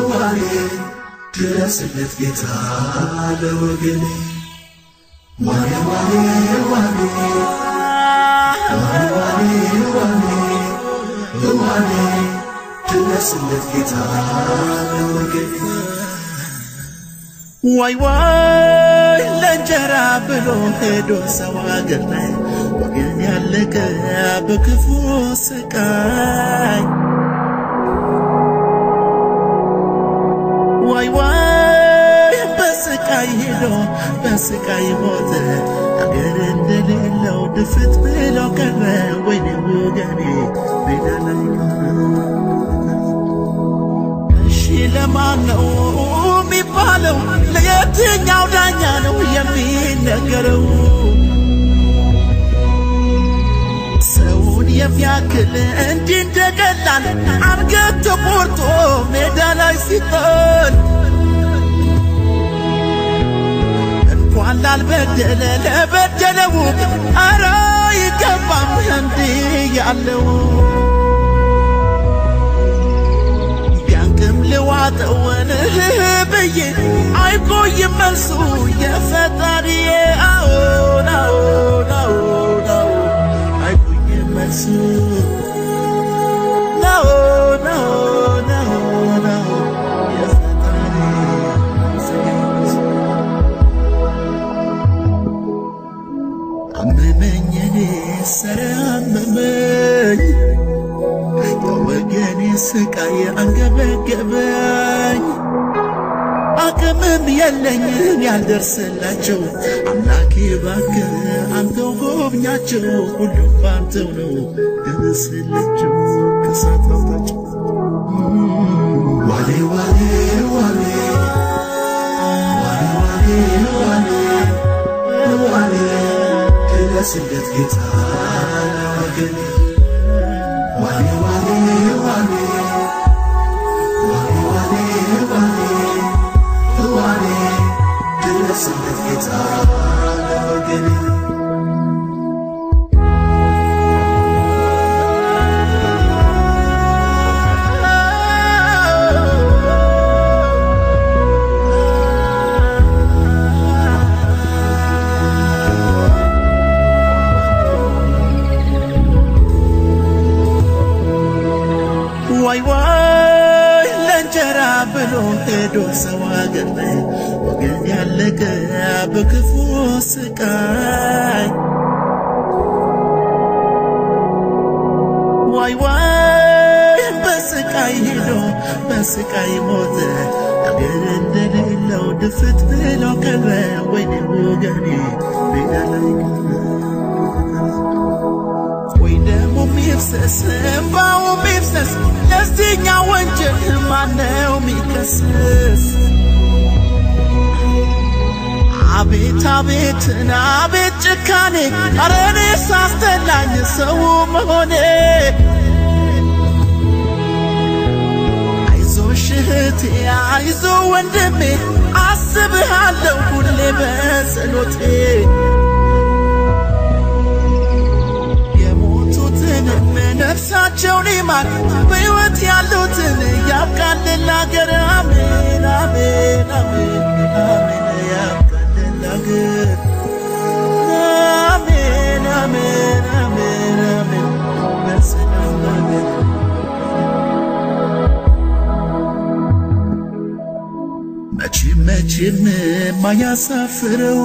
ዋኔ ድረስለት ጌታ ለወገኔ ዋኔ ድረስለት ጌታ ለወገኔ ዋይ ለእንጀራ ብሎ ሄዶ ሰው አገር ላይ ወገን ያለቀ በክፉ ስቃይ ዋይ በስቃይ ሄዶ በስቃይ ሞተ አገር እንደሌለው ድፍት ብሎ ቀረ ወይኔ ወገኔ ሜዳ ላይ እሺ ለማን ነው የሚባለው ለየትኛው ዳኛ ነው የሚነገረው ሰውን የሚያክል እንዲህ እንደቀላል አንገት ተቆርጦ ሜዳ ላይ ሲጣል እንኳን ላልበደለ ለበደለው ኧረ ይገባም እንዲህ ያለው ቢያንቅም ልዋጠውን ብዬ አይቆይም መልሱ የፈጣሪዬ አዎን አይቆይም መልሱ አመመኝ ሰረመመኝ ወገኔ ስቃይ አንገበገበኝ አቅምም የለኝም ያልደርስላቸው አምላኬ እባክህ አንተው ጎብኛቸው ሁሉም ባንተው ነው ድረስላቸው ከሳት አውጣቸው ዋኔ ድረስለት ጌታ ለወገኔ ዋኔ ድረስለት ጌታ ለወገኔ ዋይ ለእንጀራ ብሎ ሄዶ ሰው አገር ላይ ወገን ያለቀ በክፉ ስቃይ ዋይ በስቃይ ሄዶ በስቃይ ሞተ አገር እንደሌለው ድፍት ብሎ ቀረ ወይኔ ወገኔ ሜዳ ላይ ወይ ደሞ ሚፍሰስ እምባው ሚፍሰስ ለዚህኛው ወንጀል ማነው ሚከሰስ አቤት ጭካኔ ኧረ እኔስ አስጠላኝ ሰው መሆኔ አይዞሽ እህቴ አይዞ ወንድሜ አስብሃለሁ ሁሌ በጸሎቴ ነፍሳቸውን ይማር በሕይወት ያሉትን ያብቃልን ለአገር አሜን ያብቃልን ለአገር አሜን በሰላም ለአገር መቼም ማያሳፍረው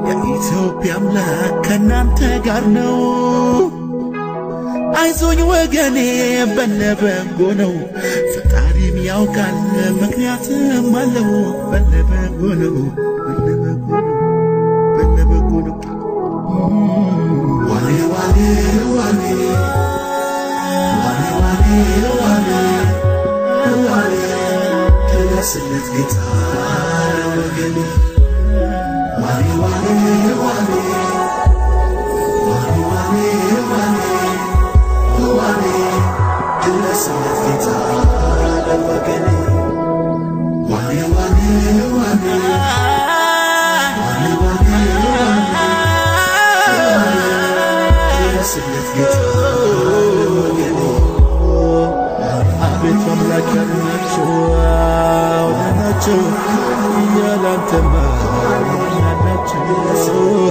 የኢትዮጵያ አምላክ ከናንተ ጋር ነው አይዞኝ ወገኔ በለበጎ ነው ፈጣሪም ያውቃል ምክንያትም አለው በለበጎ ነው ዋኔ ድረስለት ጌታ ለወገኔ ዋኔ ድረስለት ጌታ ለወገኔ ዋኔ ኢየሱስ